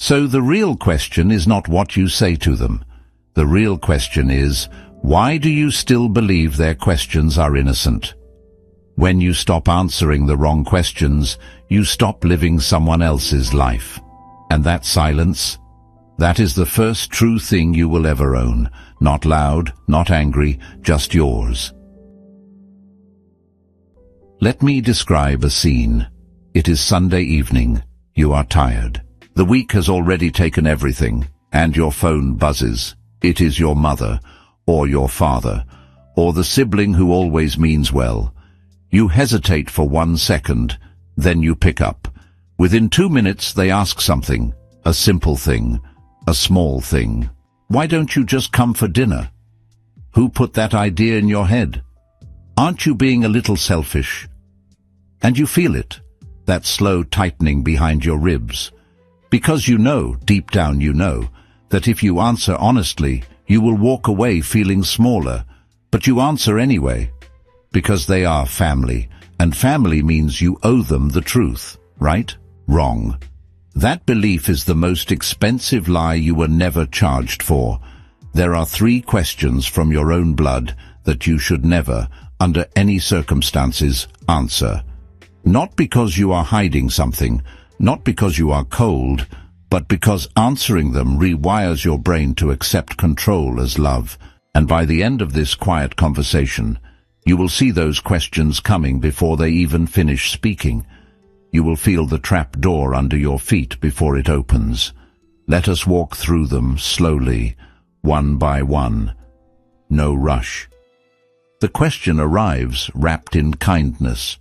So the real question is not what you say to them. The real question is, why do you still believe their questions are innocent? When you stop answering the wrong questions, you stop living someone else's life. And that silence, that is the first true thing you will ever own. Not loud, not angry, just yours. Let me describe a scene. It is Sunday evening. You are tired. The week has already taken everything, and your phone buzzes. It is your mother, or your father, or the sibling who always means well. You hesitate for 1 second, then you pick up. Within 2 minutes they ask something, a simple thing, a small thing. Why don't you just come for dinner? Who put that idea in your head? Aren't you being a little selfish? And you feel it, that slow tightening behind your ribs. Because you know, deep down you know, that if you answer honestly, you will walk away feeling smaller. But you answer anyway, because they are family, and family means you owe them the truth, right? Wrong. That belief is the most expensive lie you were never charged for. There are 3 questions from your own blood that you should never, under any circumstances, answer. Not because you are hiding something, not because you are cold, but because answering them rewires your brain to accept control as love. And by the end of this quiet conversation, you will see those questions coming before they even finish speaking. You will feel the trap door under your feet before it opens. Let us walk through them slowly, one by one. No rush. The question arrives wrapped in kindness.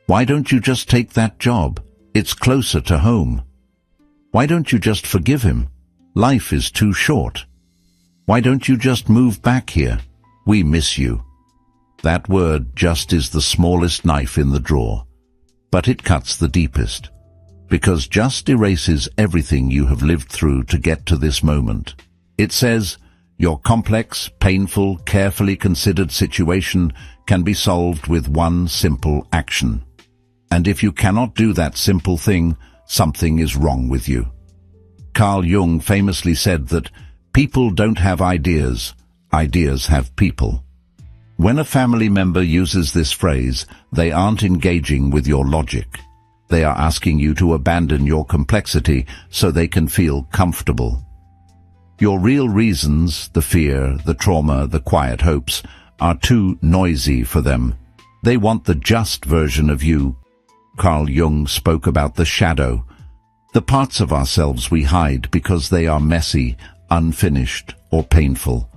Why don't you just take that job? It's closer to home. Why don't you just forgive him? Life is too short. Why don't you just move back here? We miss you. That word just is the smallest knife in the drawer, but it cuts the deepest, because just erases everything you have lived through to get to this moment. It says, your complex, painful, carefully considered situation can be solved with one simple action. And if you cannot do that simple thing, something is wrong with you. Carl Jung famously said that people don't have ideas, ideas have people. When a family member uses this phrase, they aren't engaging with your logic. They are asking you to abandon your complexity so they can feel comfortable. Your real reasons, the fear, the trauma, the quiet hopes, are too noisy for them. They want the just version of you. Carl Jung spoke about the shadow, the parts of ourselves we hide because they are messy, unfinished, or painful.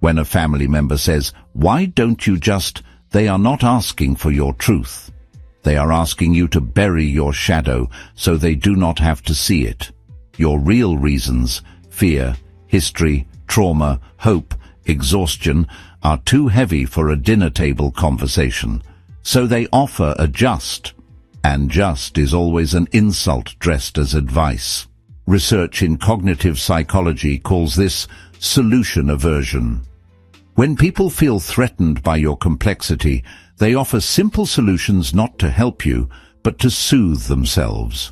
When a family member says, "Why don't you just," they are not asking for your truth. They are asking you to bury your shadow so they do not have to see it. Your real reasons, fear, history, trauma, hope, exhaustion, are too heavy for a dinner table conversation. So they offer a just, and just is always an insult dressed as advice. Research in cognitive psychology calls this solution aversion. When people feel threatened by your complexity, they offer simple solutions not to help you, but to soothe themselves.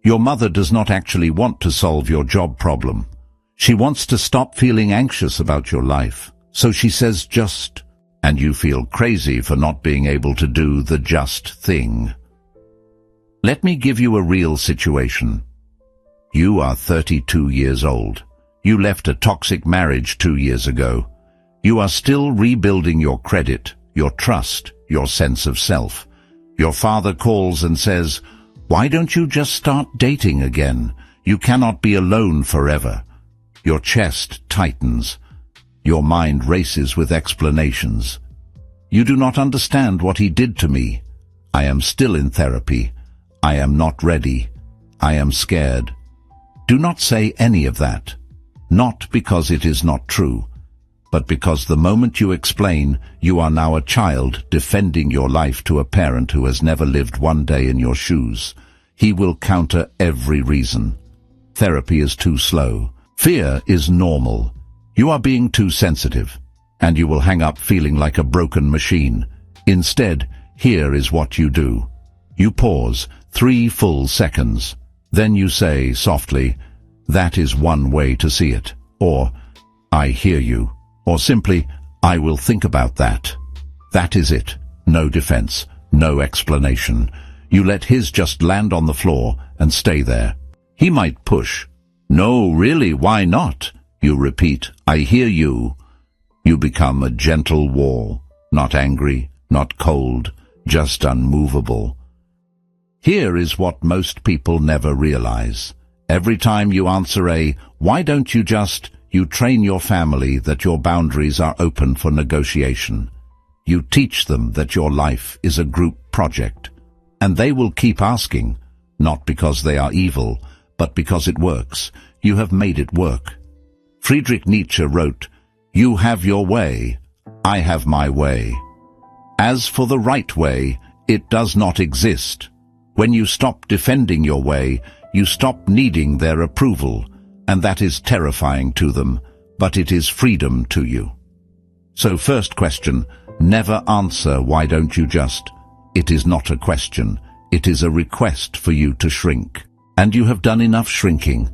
Your mother does not actually want to solve your job problem. She wants to stop feeling anxious about your life. So she says just, and you feel crazy for not being able to do the just thing. Let me give you a real situation. You are 32 years old. You left a toxic marriage 2 years ago. You are still rebuilding your credit, your trust, your sense of self. Your father calls and says, "Why don't you just start dating again? You cannot be alone forever." Your chest tightens. Your mind races with explanations. "You do not understand what he did to me. I am still in therapy. I am not ready. I am scared." Do not say any of that. Not because it is not true, but because the moment you explain, you are now a child defending your life to a parent who has never lived one day in your shoes. He will counter every reason. Therapy is too slow. Fear is normal. You are being too sensitive, and you will hang up feeling like a broken machine. Instead, here is what you do. You pause 3 full seconds. Then you say softly, "That is one way to see it," or "I hear you," or simply, "I will think about that." That is it. No defense, no explanation. You let his just land on the floor and stay there. He might push. "No, really, why not?" You repeat, "I hear you." You become a gentle wall, not angry, not cold, just unmovable. Here is what most people never realize. Every time you answer a "why don't you just," you train your family that your boundaries are open for negotiation. You teach them that your life is a group project. And they will keep asking, not because they are evil, but because it works. You have made it work. Friedrich Nietzsche wrote, "You have your way, I have my way. As for the right way, it does not exist." When you stop defending your way, you stop needing their approval, and that is terrifying to them, but it is freedom to you. So first question, never answer "why don't you just?" It is not a question, it is a request for you to shrink. And you have done enough shrinking.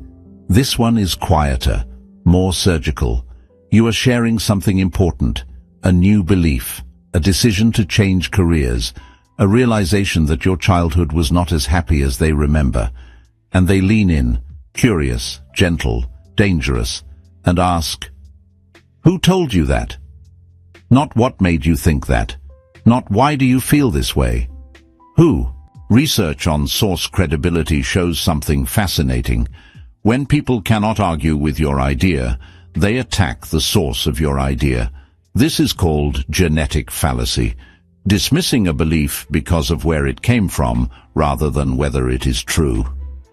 This one is quieter, more surgical. You are sharing something important, a new belief, a decision to change careers, a realization that your childhood was not as happy as they remember. And they lean in, curious, gentle, dangerous, and ask, "Who told you that?" Not "what made you think that?" Not "why do you feel this way?" Who? Research on source credibility shows something fascinating. When people cannot argue with your idea, they attack the source of your idea. This is called genetic fallacy, dismissing a belief because of where it came from rather than whether it is true.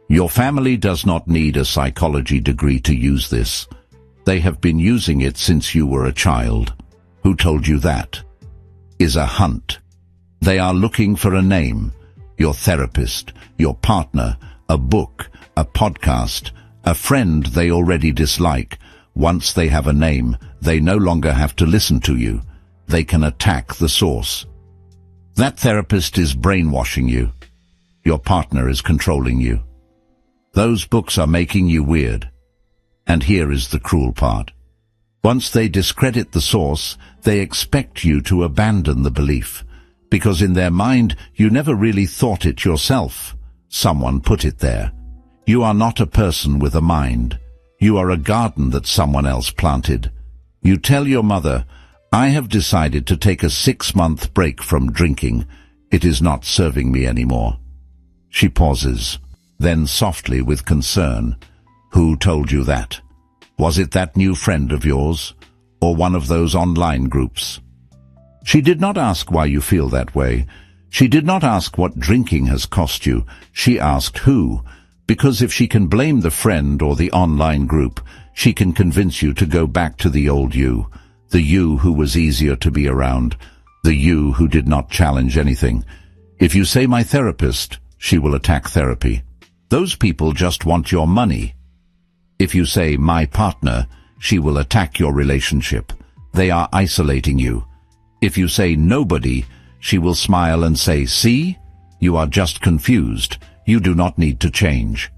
Your family does not need a psychology degree to use this. They have been using it since you were a child. Who told you that? Is a hunt. They are looking for a name. Your therapist, your partner, a book, a podcast, a friend they already dislike. Once they have a name, they no longer have to listen to you. They can attack the source. That therapist is brainwashing you. Your partner is controlling you. Those books are making you weird. And here is the cruel part. Once they discredit the source, they expect you to abandon the belief, because in their mind you never really thought it yourself. Someone put it there. You are not a person with a mind. You are a garden that someone else planted. You tell your mother, "I have decided to take a 6-month break from drinking. It is not serving me anymore." She pauses, then softly with concern, "Who told you that? Was it that new friend of yours, or one of those online groups?" She did not ask why you feel that way. She did not ask what drinking has cost you. She asked who, because if she can blame the friend or the online group, she can convince you to go back to the old you, the you who was easier to be around, the you who did not challenge anything. If you say "my therapist," she will attack therapy. Those people just want your money. If you say "my partner," she will attack your relationship. They are isolating you. If you say "nobody," she will smile and say, "See? You are just confused. You do not need to change."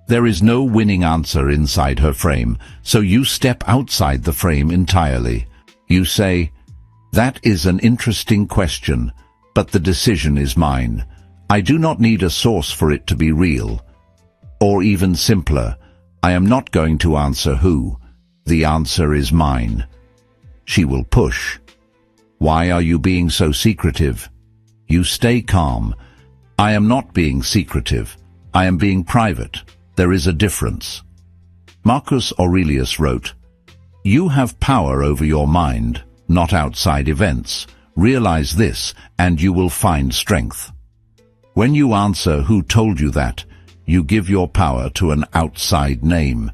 There is no winning answer inside her frame, so you step outside the frame entirely. You say, "That is an interesting question, but the decision is mine. I do not need a source for it to be real." Or even simpler, "I am not going to answer who. The answer is mine." She will push. "Why are you being so secretive?" You stay calm. "I am not being secretive. I am being private. There is a difference." Marcus Aurelius wrote, "You have power over your mind, not outside events. Realize this, and you will find strength." When you answer "who told you that?" you give your power to an outside name.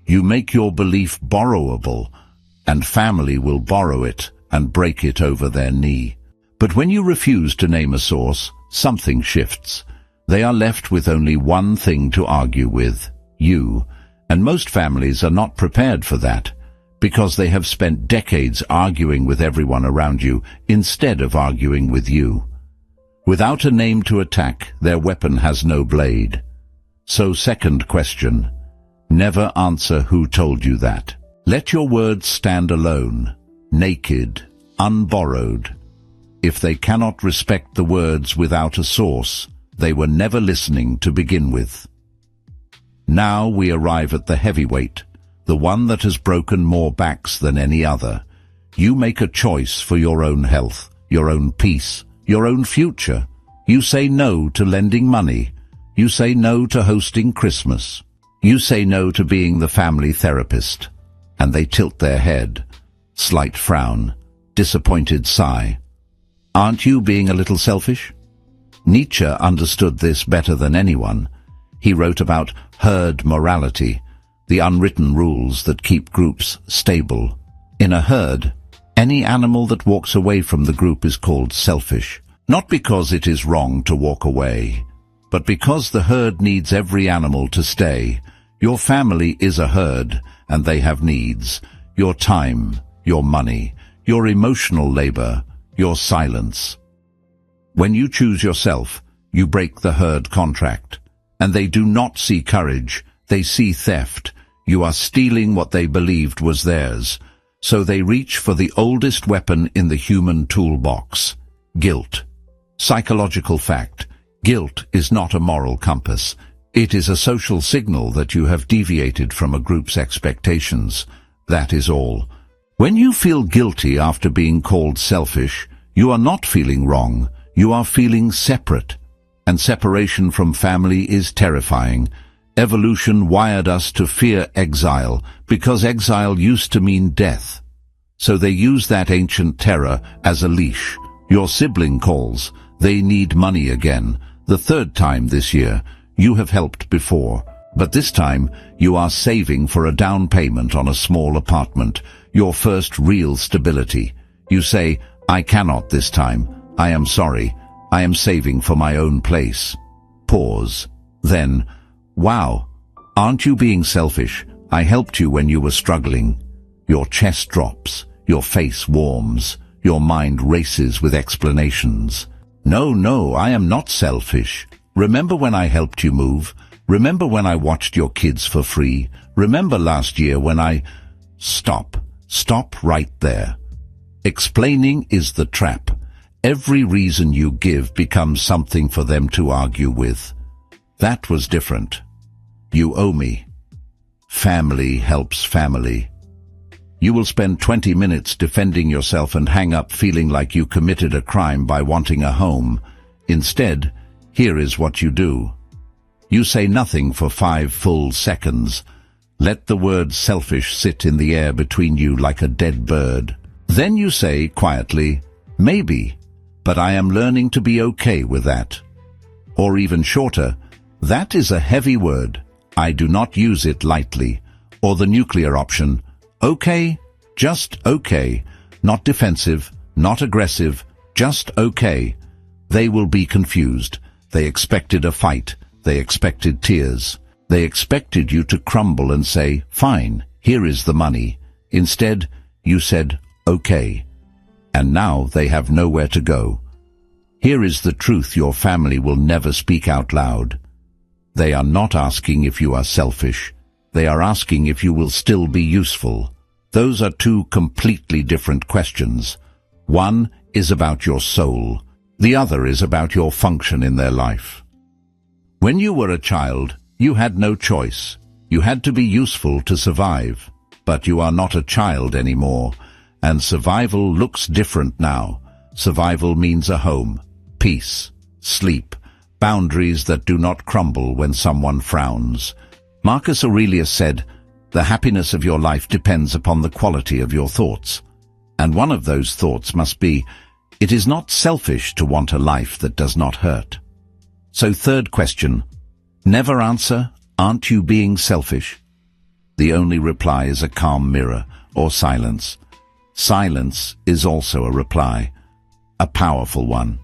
You make your belief borrowable, and family will borrow it and break it over their knee. But when you refuse to name a source, something shifts. They are left with only one thing to argue with, you, and most families are not prepared for that, because they have spent decades arguing with everyone around you instead of arguing with you. Without a name to attack, their weapon has no blade. So second question, never answer who told you that. Let your words stand alone, naked, unborrowed. If they cannot respect the words without a source, they were never listening to begin with. Now we arrive at the heavyweight, the one that has broken more backs than any other. You make a choice for your own health, your own peace, your own future. You say no to lending money. You say no to hosting Christmas. You say no to being the family therapist. And they tilt their head. Slight frown. Disappointed sigh. Aren't you being a little selfish? Nietzsche understood this better than anyone. He wrote about herd morality, the unwritten rules that keep groups stable. In a herd, any animal that walks away from the group is called selfish. Not because it is wrong to walk away, but because the herd needs every animal to stay. Your family is a herd, and they have needs. Your time, your money, your emotional labor, your silence. When you choose yourself, you break the herd contract. And they do not see courage, they see theft. You are stealing what they believed was theirs. So they reach for the oldest weapon in the human toolbox, guilt. Psychological fact, guilt is not a moral compass. It is a social signal that you have deviated from a group's expectations. That is all. When you feel guilty after being called selfish, you are not feeling wrong, you are feeling separate. And separation from family is terrifying. Evolution wired us to fear exile, because exile used to mean death. So they use that ancient terror as a leash. Your sibling calls. They need money again. The third time this year. You have helped before. But this time, you are saving for a down payment on a small apartment. Your first real stability. You say, I cannot this time. I am sorry. I am saving for my own place. Pause. Then, wow, aren't you being selfish? I helped you when you were struggling. Your chest drops, your face warms, your mind races with explanations. No, I am not selfish. Remember when I helped you move? Remember when I watched your kids for free? Remember last year when I... Stop right there. Explaining is the trap. Every reason you give becomes something for them to argue with. That was different. You owe me. Family helps family. You will spend 20 minutes defending yourself and hang up feeling like you committed a crime by wanting a home. Instead, here is what you do. You say nothing for 5 full seconds. Let the word selfish sit in the air between you like a dead bird. Then you say quietly, maybe. But I am learning to be okay with that. Or even shorter, that is a heavy word. I do not use it lightly. Or the nuclear option, okay, just okay. Not defensive, not aggressive, just okay. They will be confused. They expected a fight. They expected tears. They expected you to crumble and say, fine, here is the money. Instead, you said, okay. And now they have nowhere to go. Here is the truth your family will never speak out loud. They are not asking if you are selfish. They are asking if you will still be useful. Those are 2 completely different questions. One is about your soul. The other is about your function in their life. When you were a child, you had no choice. You had to be useful to survive. But you are not a child anymore. And survival looks different now. Survival means a home, peace, sleep, boundaries that do not crumble when someone frowns. Marcus Aurelius said, the happiness of your life depends upon the quality of your thoughts. And one of those thoughts must be, it is not selfish to want a life that does not hurt. So third question, never answer, aren't you being selfish? The only reply is a calm mirror or silence. Silence is also a reply, a powerful one.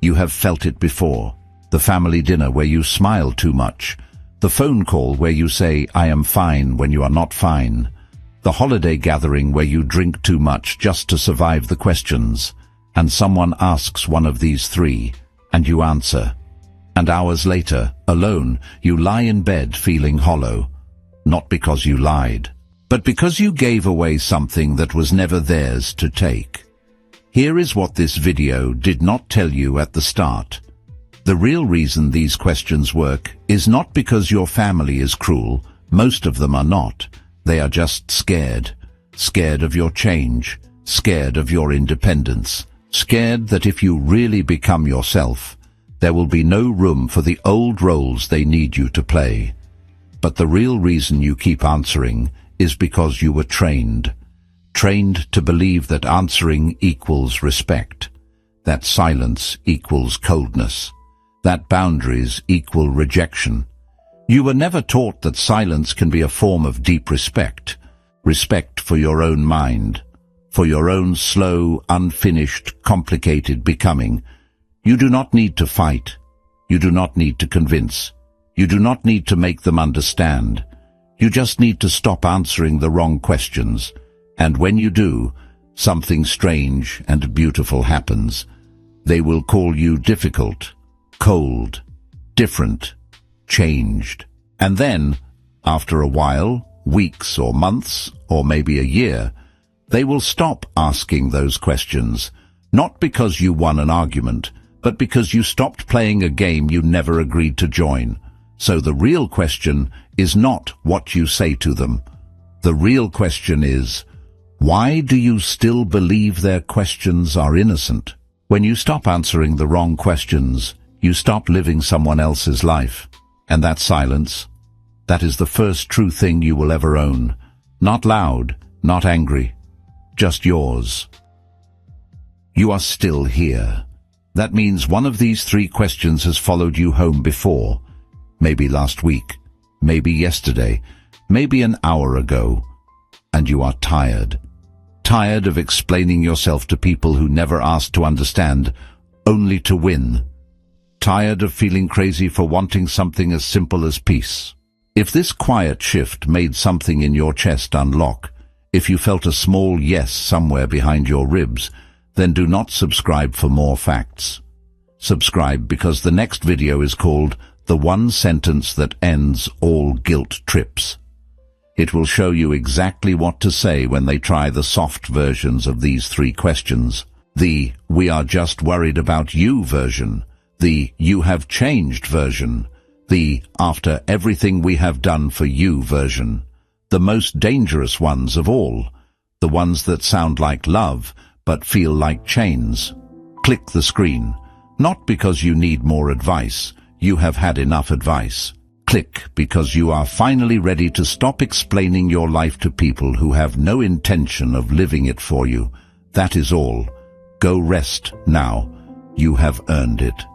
You have felt it before. The family dinner where you smile too much. The phone call where you say, I am fine when you are not fine. The holiday gathering where you drink too much just to survive the questions. And someone asks one of these 3, and you answer. And hours later, alone, you lie in bed feeling hollow. Not because you lied, but because you gave away something that was never theirs to take. Here is what this video did not tell you at the start. The real reason these questions work is not because your family is cruel. Most of them are not. They are just scared. Scared of your change. Scared of your independence. Scared that if you really become yourself, there will be no room for the old roles they need you to play. But the real reason you keep answering is because you were trained. Trained to believe that answering equals respect, that silence equals coldness, that boundaries equal rejection. You were never taught that silence can be a form of deep respect, respect for your own mind, for your own slow, unfinished, complicated becoming. You do not need to fight. You do not need to convince. You do not need to make them understand. You just need to stop answering the wrong questions. And when you do, something strange and beautiful happens. They will call you difficult, cold, different, changed. And then, after a while, weeks or months, or maybe a year, they will stop asking those questions, not because you won an argument, but because you stopped playing a game you never agreed to join. So the real question is not what you say to them. The real question is, why do you still believe their questions are innocent? When you stop answering the wrong questions, you stop living someone else's life. And that silence, that is the first true thing you will ever own. Not loud, not angry, just yours. You are still here. That means one of these three questions has followed you home before. Maybe last week, maybe yesterday, maybe an hour ago. And you are tired. Tired of explaining yourself to people who never asked to understand, only to win. Tired of feeling crazy for wanting something as simple as peace. If this quiet shift made something in your chest unlock, if you felt a small yes somewhere behind your ribs, then do not subscribe for more facts. Subscribe because the next video is called The One Sentence That Ends All Guilt Trips. It will show you exactly what to say when they try the soft versions of these three questions. The "we are just worried about you" version. The "you have changed" version. The "after everything we have done for you" version. The most dangerous ones of all. The ones that sound like love, but feel like chains. Click the screen. Not because you need more advice. You have had enough advice. Click because you are finally ready to stop explaining your life to people who have no intention of living it for you. That is all. Go rest now. You have earned it.